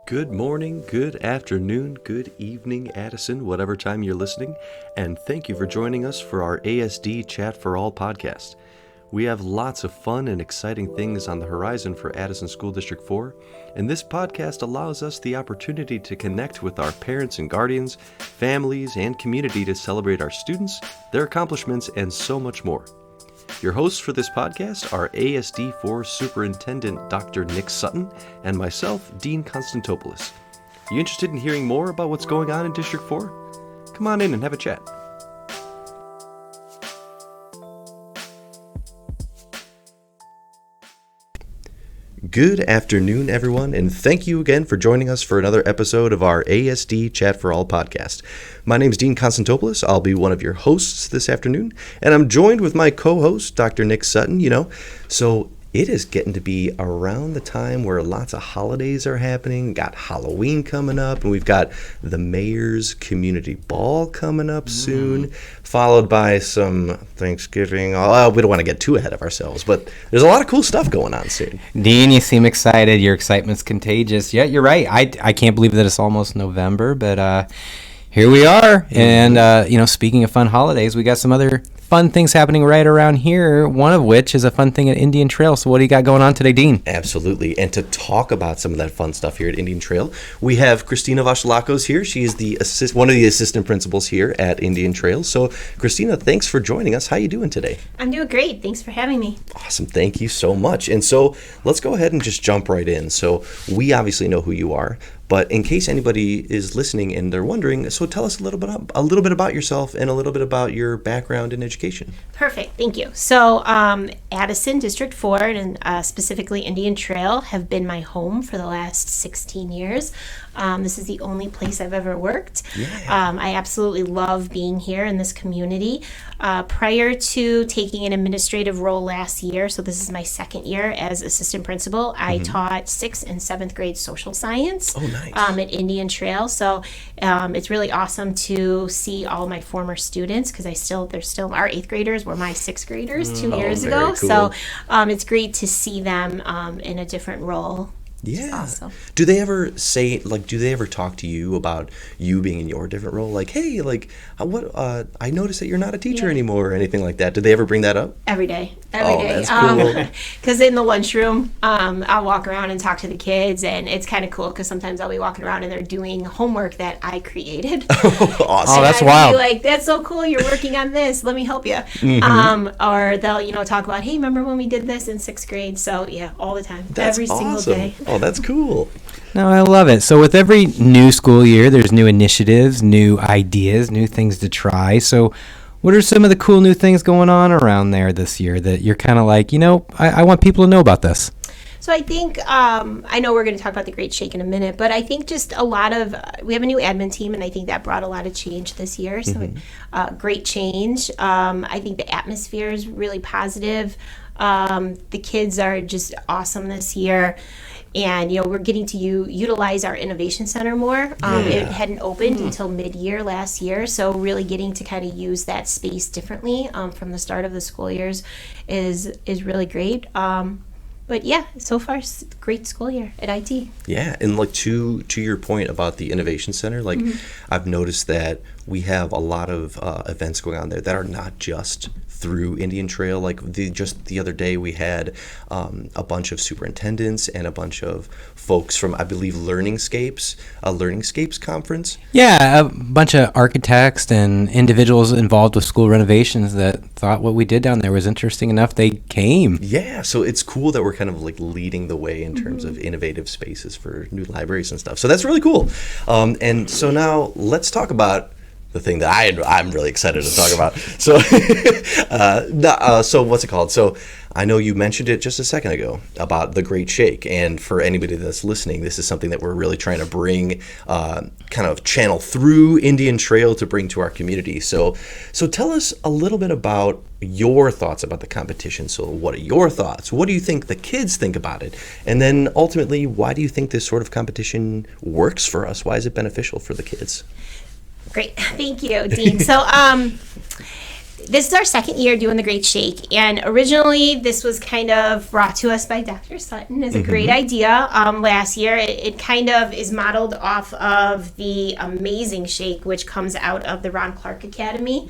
Good morning, good afternoon, good evening, Addison, whatever time you're listening, and thank you for joining us for our ASD Chat for All podcast. We have lots of fun and exciting things on the horizon for Addison School District 4, and this podcast allows us the opportunity to connect with our parents and guardians, families, and community to celebrate our students, their accomplishments, and so much more. Your hosts for this podcast are ASD4 Superintendent Dr. Nick Sutton and myself, Dean Constantopoulos. You interested in hearing more about what's going on in District 4? Come on in and have a chat. Good afternoon, everyone, and thank you again for joining us for another episode of our ASD Chat for All podcast. My name is Dean Constantopoulos. I'll be one of your hosts this afternoon, and I'm joined with my co-host, Dr. Nick Sutton. So it is getting to be around the time where lots of holidays are happening. Got Halloween coming up, and we've got the Mayor's Community Ball coming up soon, followed by some Thanksgiving. We don't want to get too ahead of ourselves, but there's a lot of cool stuff going on soon. Dean, you seem excited. Your excitement's contagious. Yeah, you're right. I can't believe that it's almost November, but here we are. And, speaking of fun holidays, we got some other fun things happening right around here, one of which is a fun thing at Indian Trail. So what do you got going on today, Dean? Absolutely. And to talk about some of that fun stuff here at Indian Trail, we have Christina Vasilakos here. She is one of the assistant principals here at Indian Trail. So, Christina, thanks for joining us. How you doing today? I'm doing great. Thanks for having me. Awesome. Thank you so much. And so let's go ahead and just jump right in. So we obviously know who you are, but in case anybody is listening and they're wondering, so tell us a little bit about yourself and a little bit about your background in education. Perfect. Thank you. So Addison District 4 and specifically Indian Trail have been my home for the last 16 years. This is the only place I've ever worked. Yeah. I absolutely love being here in this community. Prior to taking an administrative role last year, so this is my second year as assistant principal, I taught 6th and 7th grade social science. Oh, nice. At Indian Trail. So it's really awesome to see all my former students because they're still our 8th graders were my 6th graders 2 years ago. Cool. So it's great to see them in a different role. Yeah. Awesome. Do they ever talk to you about you being in your different role? Like, hey, I noticed that you're not a teacher anymore or anything like that. Did they ever bring that up? Every day. That's cool. Because in the lunchroom, I'll walk around and talk to the kids, and it's kind of cool because sometimes I'll be walking around and they're doing homework that I created. Awesome. Oh, that's and wild. Be like, that's so cool. You're working on this. Let me help you. Or they'll, talk about, hey, remember when we did this in 6th grade? So yeah, all the time. That's every awesome. single day. Oh, that's cool. No, I love it. So with every new school year, there's new initiatives, new ideas, new things to try. So what are some of the cool new things going on around there this year that you're kind of like, I want people to know about this? So I think, I know we're going to talk about the Great Shake in a minute, but I think just we have a new admin team, and I think that brought a lot of change this year. So great change. I think the atmosphere is really positive. The kids are just awesome this year. And, we're getting to utilize our Innovation Center more. It hadn't opened until mid-year last year, so really getting to kind of use that space differently from the start of the school years is really great. But yeah, so far, great school year at IT. Yeah, and to your point about the Innovation Center, I've noticed that we have a lot of events going on there that are not just through Indian Trail. Just the other day, we had a bunch of superintendents and a bunch of folks from, I believe, a Learningscapes conference. Yeah, a bunch of architects and individuals involved with school renovations that thought what we did down there was interesting enough. They came. Yeah, so it's cool that we're kind of leading the way in terms of innovative spaces for new libraries and stuff. So that's really cool. And so now let's talk about the thing that I'm really excited to talk about. So what's it called? So I know you mentioned it just a second ago about the Great Shake, and for anybody that's listening, this is something that we're really trying to bring, kind of channel through Indian Trail to bring to our community. So tell us a little bit about your thoughts about the competition. So what are your thoughts? What do you think the kids think about it? And then ultimately, why do you think this sort of competition works for us? Why is it beneficial for the kids? Great. Thank you, Dean. So This is our second year doing the Great Shake, and originally this was kind of brought to us by Dr. Sutton as a great idea last year. It kind of is modeled off of the Amazing Shake, which comes out of the Ron Clark Academy.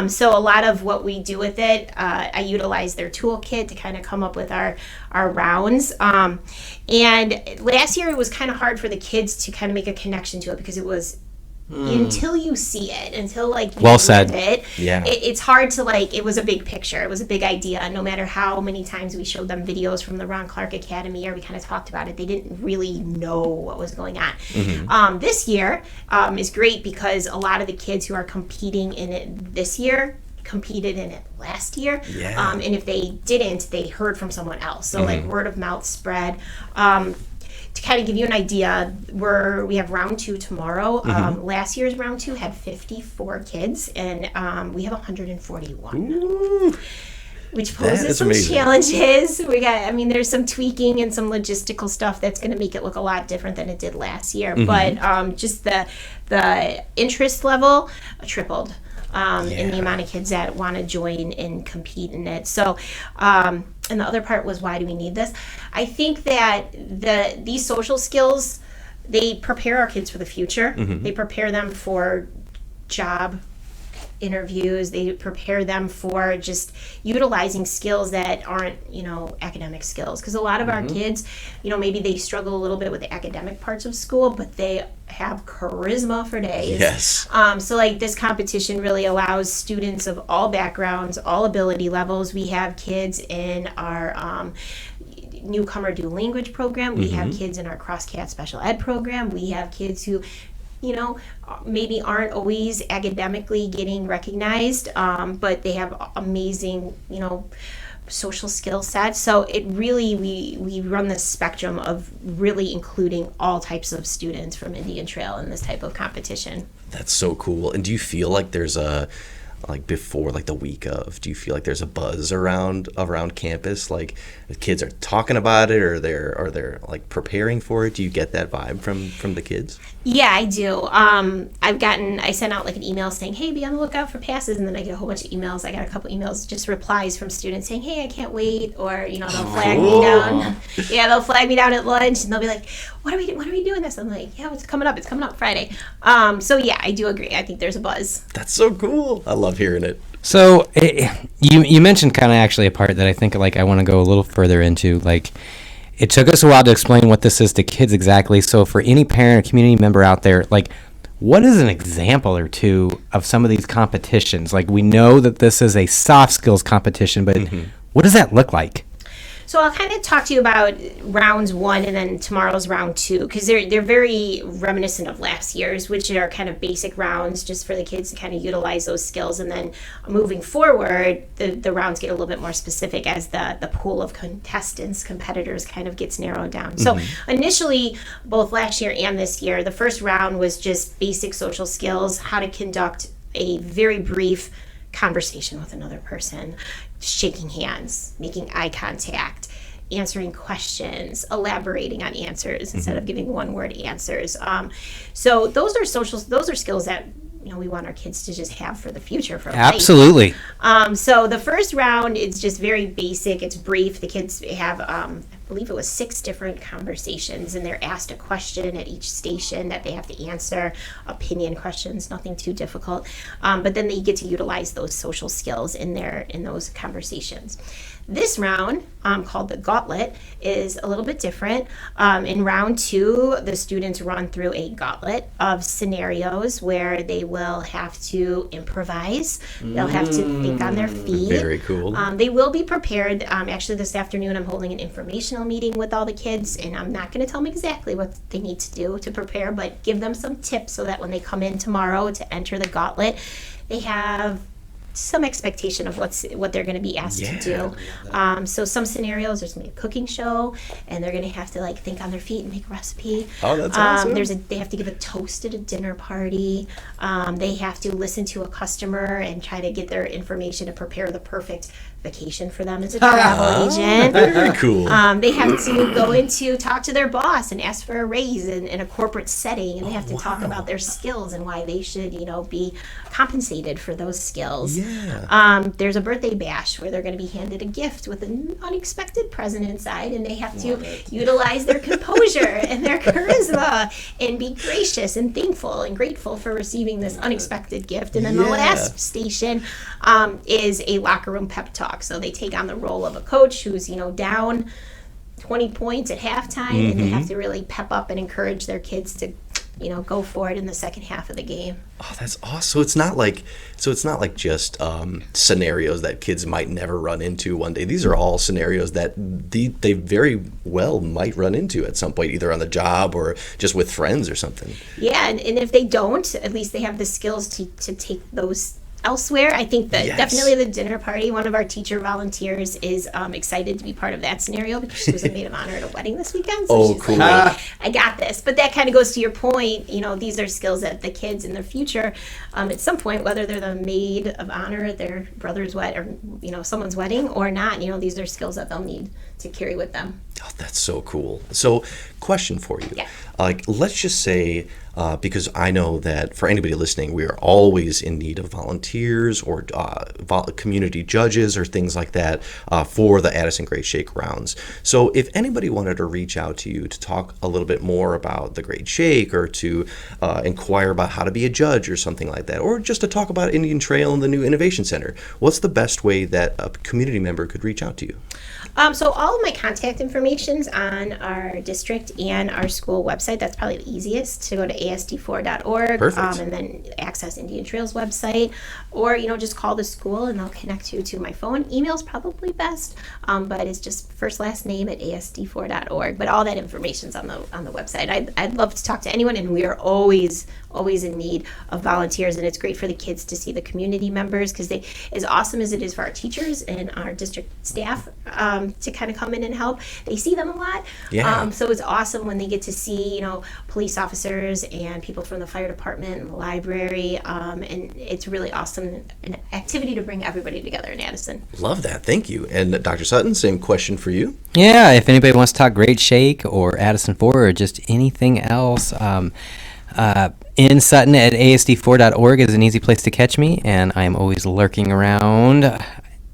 So a lot of what we do with it, I utilize their toolkit to kind of come up with our rounds. And last year it was kind of hard for the kids to kind of make a connection to it because it was until you see it, until like you well said. it, Yeah. it's hard to like. It was a big picture. It was a big idea. No matter how many times we showed them videos from the Ron Clark Academy or we kind of talked about it, they didn't really know what was going on. This year is great because a lot of the kids who are competing in it this year competed in it last year. Yeah. And if they didn't, they heard from someone else. So like word of mouth spread. To kind of give you an idea, we have round 2 tomorrow. Last year's round 2 had 54 kids, and we have 141. Ooh. Which That poses is some amazing. challenges. There's some tweaking and some logistical stuff that's going to make it look a lot different than it did last year. But just the interest level tripled. In the amount of kids that want to join and compete in it. So, and the other part was, why do we need this? I think that these social skills, they prepare our kids for the future. They prepare them for job interviews. They prepare them for just utilizing skills that aren't, academic skills. Because a lot of our kids, maybe they struggle a little bit with the academic parts of school, but they have charisma for days. Yes. So like this competition really allows students of all backgrounds, all ability levels. We have kids in our newcomer dual language program. We have kids in our cross-cat special ed program. We have kids who maybe aren't always academically getting recognized, but they have amazing, social skill sets. So it really, we run the spectrum of really including all types of students from Indian Trail in this type of competition. That's so cool. And do you feel like there's before the week of, do you feel like there's a buzz around campus, like the kids are talking about it, or they're like preparing for it? Do you get that vibe from the kids? Yeah, I do. I sent out like an email saying, hey, be on the lookout for passes, and then I get a whole bunch of emails. I got a couple emails, just replies from students saying, hey, I can't wait, or they'll flag me down. Yeah, they'll flag me down at lunch, and they'll be like, when are we doing this? I'm like, yeah, it's coming up Friday. So yeah, I do agree. I think there's a buzz. That's so cool. I love hearing it. So you mentioned kind of actually a part that I think I want to go a little further into. Like, it took us a while to explain what this is to kids exactly. So for any parent or community member out there, what is an example or two of some of these competitions? Like, we know that this is a soft skills competition, but what does that look like? So I'll kind of talk to you about rounds 1 and then tomorrow's round 2, because they're very reminiscent of last year's, which are kind of basic rounds just for the kids to kind of utilize those skills. And then moving forward, the rounds get a little bit more specific as the pool of competitors kind of gets narrowed down. So initially, both last year and this year, the first round was just basic social skills, how to conduct a very brief conversation with another person, shaking hands, making eye contact, answering questions, elaborating on answers instead of giving one-word answers. So those are skills that we want our kids to just have for the future. For Absolutely. life. So the first round is just very basic. It's brief. The kids have, I believe it was 6 different conversations, and they're asked a question at each station that they have to answer. Opinion questions, nothing too difficult. But then they get to utilize those social skills in those conversations. This round, called the Gauntlet, is a little bit different. In round 2, the students run through a gauntlet of scenarios where they will have to improvise. They'll have to think on their feet. Very cool. They will be prepared. Actually, this afternoon, I'm holding an informational meeting with all the kids, and I'm not going to tell them exactly what they need to do to prepare, but give them some tips so that when they come in tomorrow to enter the gauntlet, they have some expectation of what they're going to be asked to do. So some scenarios, there's going to be a cooking show, and they're going to have to think on their feet and make a recipe. Oh, that's awesome. They have to give a toast at a dinner party. They have to listen to a customer and try to get their information to prepare the perfect vacation for them as a travel agent. Very cool. They have to go into talk to their boss and ask for a raise in a corporate setting, and they have to talk about their skills and why they should, be compensated for those skills. Yeah. There's a birthday bash where they're going to be handed a gift with an unexpected present inside, and they have to utilize their composure and their charisma and be gracious and thankful and grateful for receiving this unexpected gift. And then the last station is a locker room pep talk. So they take on the role of a coach who's, down 20 points at halftime, and they have to really pep up and encourage their kids to, go for it in the second half of the game. Oh, that's awesome. So it's not like just scenarios that kids might never run into one day. These are all scenarios that they very well might run into at some point, either on the job or just with friends or something. Yeah, and if they don't, at least they have the skills to take those elsewhere. I think that definitely the dinner party, one of our teacher volunteers is excited to be part of that scenario because she was a maid of honor at a wedding this weekend. So she's cool. like, I got this. But that kind of goes to your point. These are skills that the kids in their future, at some point, whether they're the maid of honor at their brother's wedding or, someone's wedding or not, these are skills that they'll need to carry with them. Oh, that's so cool. So, question for you. Yeah. Let's just say, because I know that for anybody listening, we are always in need of volunteers or community judges or things like that for the Addison Great Shake rounds. So if anybody wanted to reach out to you to talk a little bit more about the Great Shake or to inquire about how to be a judge or something like that, or just to talk about Indian Trail and the new Innovation Center, what's the best way that a community member could reach out to you? So all of my contact information's on our district and our school website. That's probably the easiest, to go to asd4.org. Perfect. And then access Indian Trail's website, or just call the school and they'll connect you to my phone. Email's probably best, but it's just first last name at asd4.org. But all that information's on the website. I'd love to talk to anyone, and we are always in need of volunteers, and it's great for the kids to see the community members, because they, as awesome as it is for our teachers and our district staff to kind of come in and help, they see them a lot. So it's awesome when they get to see police officers and people from the fire department and the library, and it's really awesome, an activity to bring everybody together in Addison. Love that. Thank you. And Dr. Sutton, same question for you. Yeah, if anybody wants to talk Great Shake or Addison 4 or just anything else, in Sutton at asd4.org is an easy place to catch me, and I'm always lurking around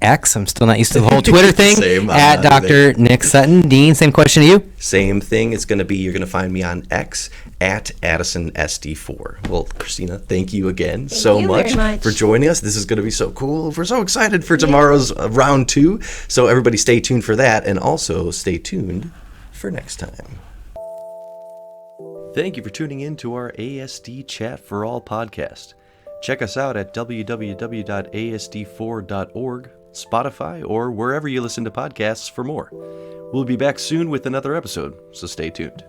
X. I'm still not used to the whole Twitter thing. Same, at Dr. Nick Sutton. Dean, same question to you. Same thing. It's going to be, you're going to find me on X at AddisonSD4. Well, Christina, thank you again so much for joining us. This is going to be so cool. We're so excited for tomorrow's round 2. So everybody stay tuned for that, and also stay tuned for next time. Thank you for tuning in to our ASD Chat for All podcast. Check us out at www.asd4.org, Spotify, or wherever you listen to podcasts for more. We'll be back soon with another episode, so stay tuned.